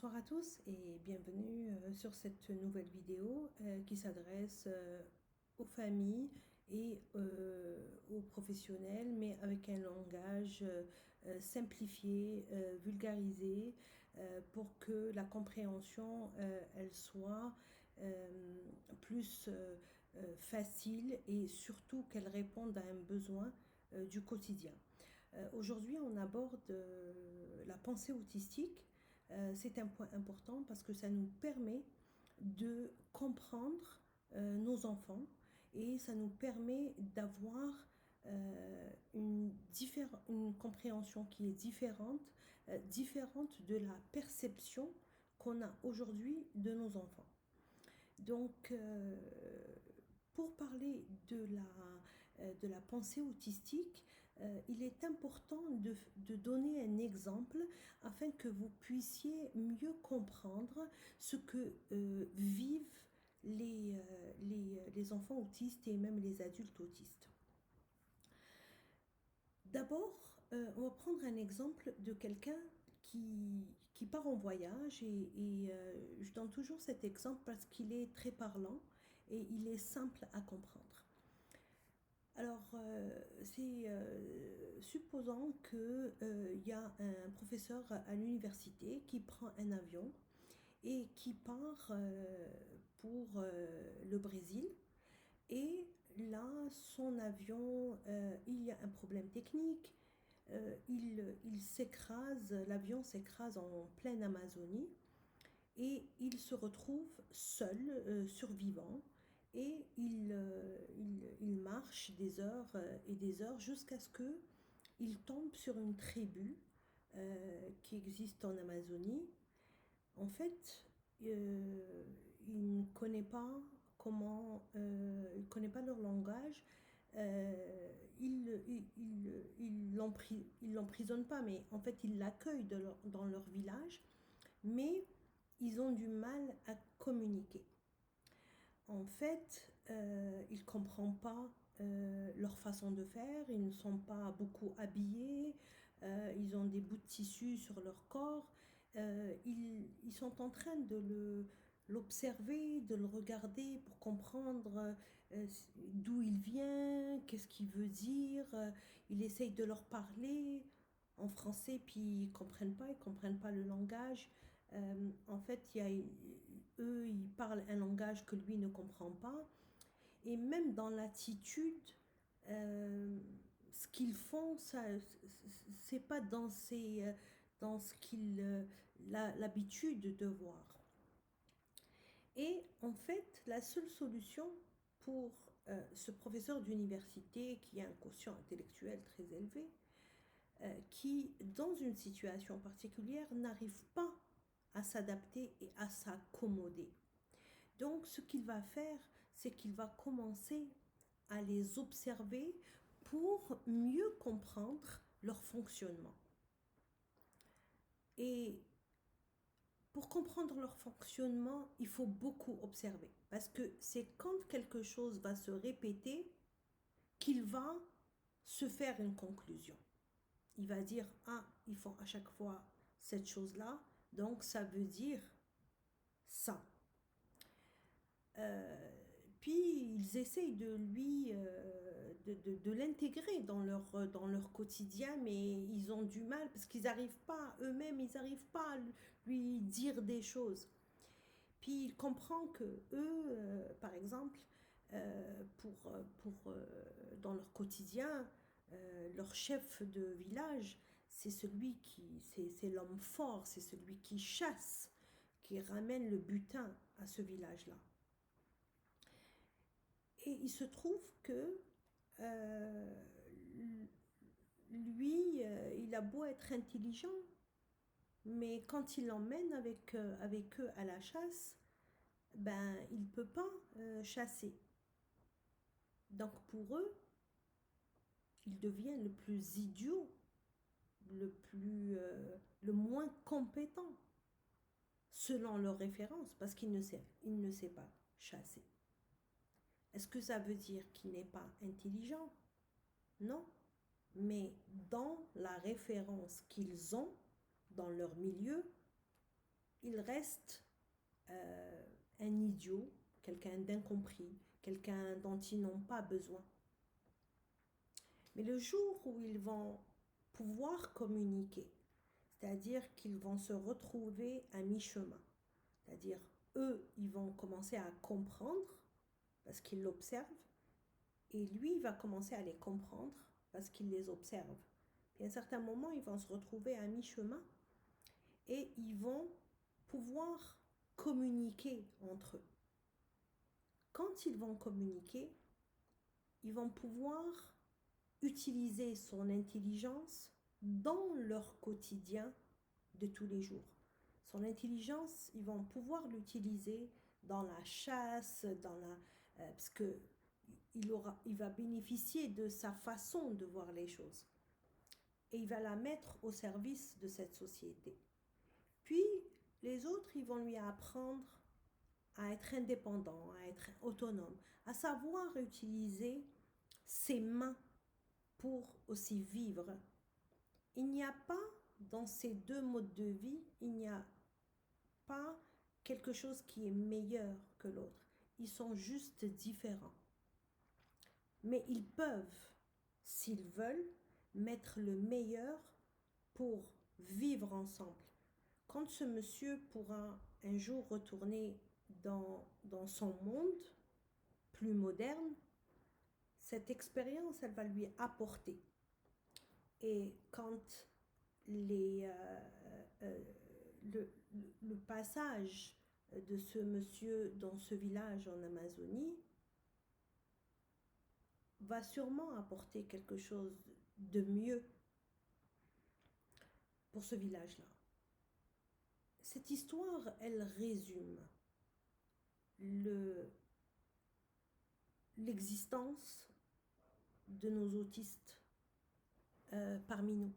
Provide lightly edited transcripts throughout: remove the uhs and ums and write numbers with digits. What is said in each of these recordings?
Bonsoir à tous et bienvenue sur cette nouvelle vidéo qui s'adresse aux familles et aux professionnels, mais avec un langage simplifié, vulgarisé, pour que la compréhension elle soit plus facile et surtout qu'elle réponde à un besoin du quotidien. Aujourd'hui, on aborde la pensée autistique. C'est un point important parce que ça nous permet de comprendre nos enfants et ça nous permet d'avoir une compréhension qui est différente de la perception qu'on a aujourd'hui de nos enfants. Donc, pour parler de la pensée autistique, il est important de donner un exemple afin que vous puissiez mieux comprendre ce que vivent les enfants autistes et même les adultes autistes. D'abord, on va prendre un exemple de quelqu'un qui part en voyage et je donne toujours cet exemple parce qu'il est très parlant et il est simple à comprendre. Alors, supposons qu'il y a un professeur à l'université qui prend un avion et qui part pour le Brésil. Et là, son avion, il y a un problème technique. Il s'écrase, l'avion s'écrase en pleine Amazonie et il se retrouve seul, survivant. Et il marche des heures et des heures jusqu'à ce qu'il tombe sur une tribu qui existe en Amazonie. En fait, il ne connaît pas il connaît pas leur langage. Il l'emprisonne pas, mais en fait, il l'accueille dans leur village, mais ils ont du mal à communiquer. En fait, ils ne comprennent pas leur façon de faire, ils ne sont pas beaucoup habillés, ils ont des bouts de tissu sur leur corps, ils sont en train de l'observer, de le regarder pour comprendre d'où il vient, qu'est-ce qu'il veut dire, il essaye de leur parler en français, puis ils comprennent pas le langage. En fait, eux, ils parlent un langage que lui ne comprend pas. Et même dans l'attitude, euh, ce qu'ils font, ça, c'est pas dans ce qu'il a l'habitude de voir. Et en fait, la seule solution pour ce professeur d'université qui a un quotient intellectuel très élevé, qui, dans une situation particulière, n'arrive pas à s'adapter et à s'accommoder. Donc, ce qu'il va faire, c'est qu'il va commencer à les observer pour mieux comprendre leur fonctionnement. Et pour comprendre leur fonctionnement, il faut beaucoup observer. Parce que c'est quand quelque chose va se répéter qu'il va se faire une conclusion. Il va dire, ah, ils font à chaque fois cette chose-là, donc ça veut dire ça. Puis ils essayent de lui de l'intégrer dans leur quotidien, mais ils ont du mal parce qu'ils n'arrivent pas eux-mêmes, ils n'arrivent pas à lui dire des choses. Puis il comprend que eux, par exemple, dans leur quotidien, leur chef de village, c'est l'homme fort, c'est celui qui chasse, qui ramène le butin à ce village-là. Et il se trouve que euh, lui, il a beau être intelligent, mais quand il l'emmène avec eux à la chasse, ben, il ne peut pas chasser. Donc pour eux, il devient le plus idiot, le moins compétent, selon leurs références, parce il ne sait pas chasser. Est-ce que ça veut dire qu'il n'est pas intelligent? Non. Mais dans la référence qu'ils ont dans leur milieu, il reste un idiot, quelqu'un d'incompris, quelqu'un dont ils n'ont pas besoin. Mais le jour où ils vont pouvoir communiquer, c'est-à-dire qu'ils vont se retrouver à mi-chemin, c'est-à-dire eux, ils vont commencer à comprendre parce qu'ils l'observent, et lui, il va commencer à les comprendre parce qu'il les observe. Et à un certain moment, ils vont se retrouver à mi-chemin et ils vont pouvoir communiquer entre eux. Quand ils vont communiquer, ils vont pouvoir utiliser son intelligence dans leur quotidien de tous les jours. Son intelligence, ils vont pouvoir l'utiliser dans la chasse, parce que il va bénéficier de sa façon de voir les choses. Et il va la mettre au service de cette société. Puis, les autres, ils vont lui apprendre à être indépendant, à être autonome, à savoir utiliser ses mains pour aussi vivre. Il n'y a pas, dans ces deux modes de vie, il n'y a pas quelque chose qui est meilleur que l'autre. Ils sont juste différents. Mais ils peuvent, s'ils veulent, mettre le meilleur pour vivre ensemble. Quand ce monsieur pourra un jour retourner dans son monde plus moderne, cette expérience, elle va lui apporter. Et quand le passage de ce monsieur dans ce village en Amazonie va sûrement apporter quelque chose de mieux pour ce village-là. Cette histoire, elle résume l'existence de nos autistes parmi nous.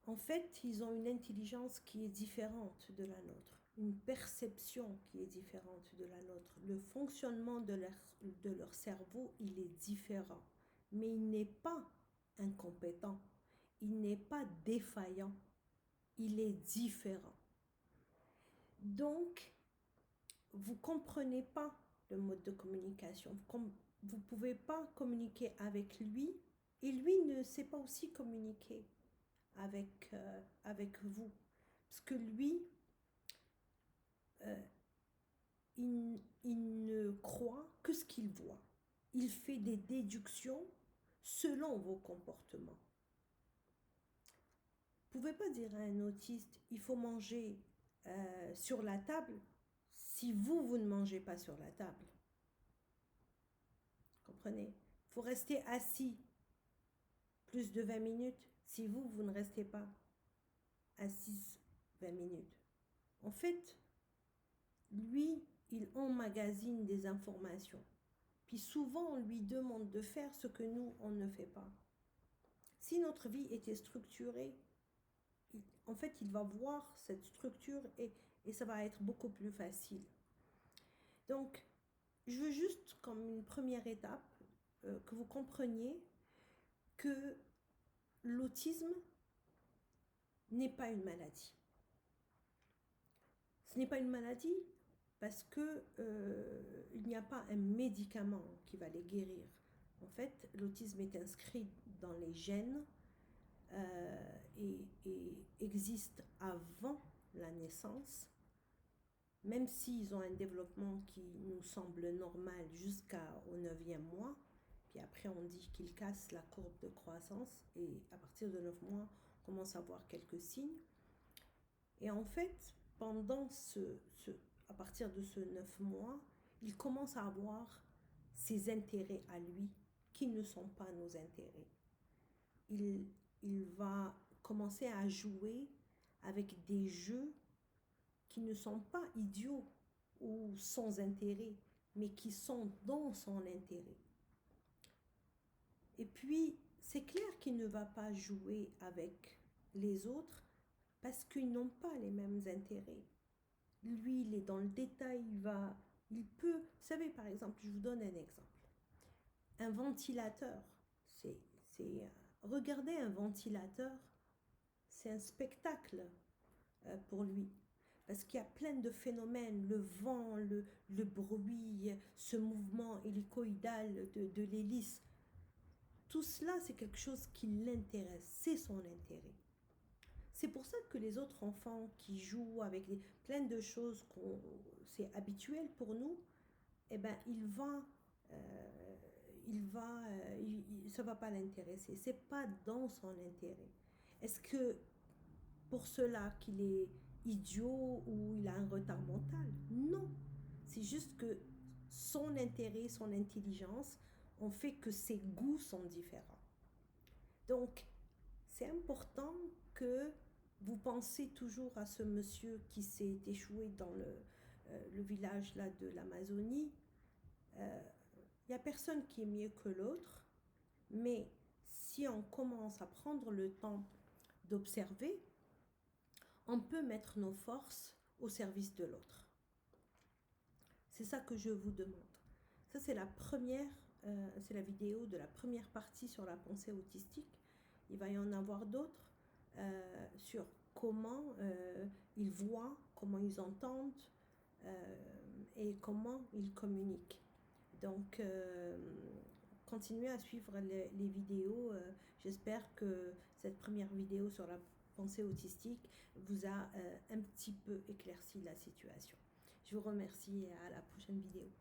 En fait, ils ont une intelligence qui est différente de la nôtre, une perception qui est différente de la nôtre. Le fonctionnement de leur cerveau, il est différent, mais il n'est pas incompétent, il n'est pas défaillant, il est différent. Donc, vous ne comprenez pas le mode de communication. Vous ne pouvez pas communiquer avec lui et lui ne sait pas aussi communiquer avec vous. Parce que lui, il ne croit que ce qu'il voit. Il fait des déductions selon vos comportements. Vous ne pouvez pas dire à un autiste, il faut manger sur la table si vous ne mangez pas sur la table. Comprenez? Il faut rester assis plus de 20 minutes si vous ne restez pas assis 20 minutes. En fait, lui, il emmagasine des informations. Puis souvent, on lui demande de faire ce que nous, on ne fait pas. Si notre vie était structurée, en fait, il va voir cette structure et ça va être beaucoup plus facile. Donc, je veux juste, comme une première étape, que vous compreniez que l'autisme n'est pas une maladie. Ce n'est pas une maladie parce que il n'y a pas un médicament qui va les guérir. En fait, l'autisme est inscrit dans les gènes et existe avant la naissance, même s'ils ont un développement qui nous semble normal jusqu'au 9e mois. Puis après, on dit qu'ils cassent la courbe de croissance et à partir de 9 mois, on commence à voir quelques signes. Et en fait, à partir de ce 9 mois, il commence à avoir ses intérêts à lui qui ne sont pas nos intérêts. Il va commencer à jouer avec des jeux qui ne sont pas idiots ou sans intérêt, mais qui sont dans son intérêt. Et puis, c'est clair qu'il ne va pas jouer avec les autres parce qu'ils n'ont pas les mêmes intérêts. Lui, il est dans le détail, il peut, vous savez, par exemple, je vous donne un exemple. Un ventilateur, regardez un ventilateur, c'est un spectacle. pour lui. Parce qu'il y a plein de phénomènes, le vent, le bruit, ce mouvement hélicoïdal de l'hélice. Tout cela, c'est quelque chose qui l'intéresse, c'est son intérêt. C'est pour ça que les autres enfants qui jouent avec plein de choses, c'est habituel pour nous, eh ben, ça va pas l'intéresser. C'est pas dans son intérêt. Est-ce que pour cela qu'il est idiot ou il a un retard mental? Non. C'est juste que son intérêt, son intelligence ont fait que ses goûts sont différents. Donc, c'est important que vous pensez toujours à ce monsieur qui s'est échoué dans le village là de l'Amazonie. Il n'y a personne qui est mieux que l'autre, mais si on commence à prendre le temps d'observer, on peut mettre nos forces au service de l'autre. C'est ça que je vous demande. Ça, c'est c'est la vidéo de la première partie sur la pensée autistique. Il va y en avoir d'autres sur comment ils voient, comment ils entendent et comment ils communiquent. Donc, continuez à suivre les vidéos. J'espère que cette première vidéo sur la pensée autistique vous a un petit peu éclairci la situation. Je vous remercie et à la prochaine vidéo.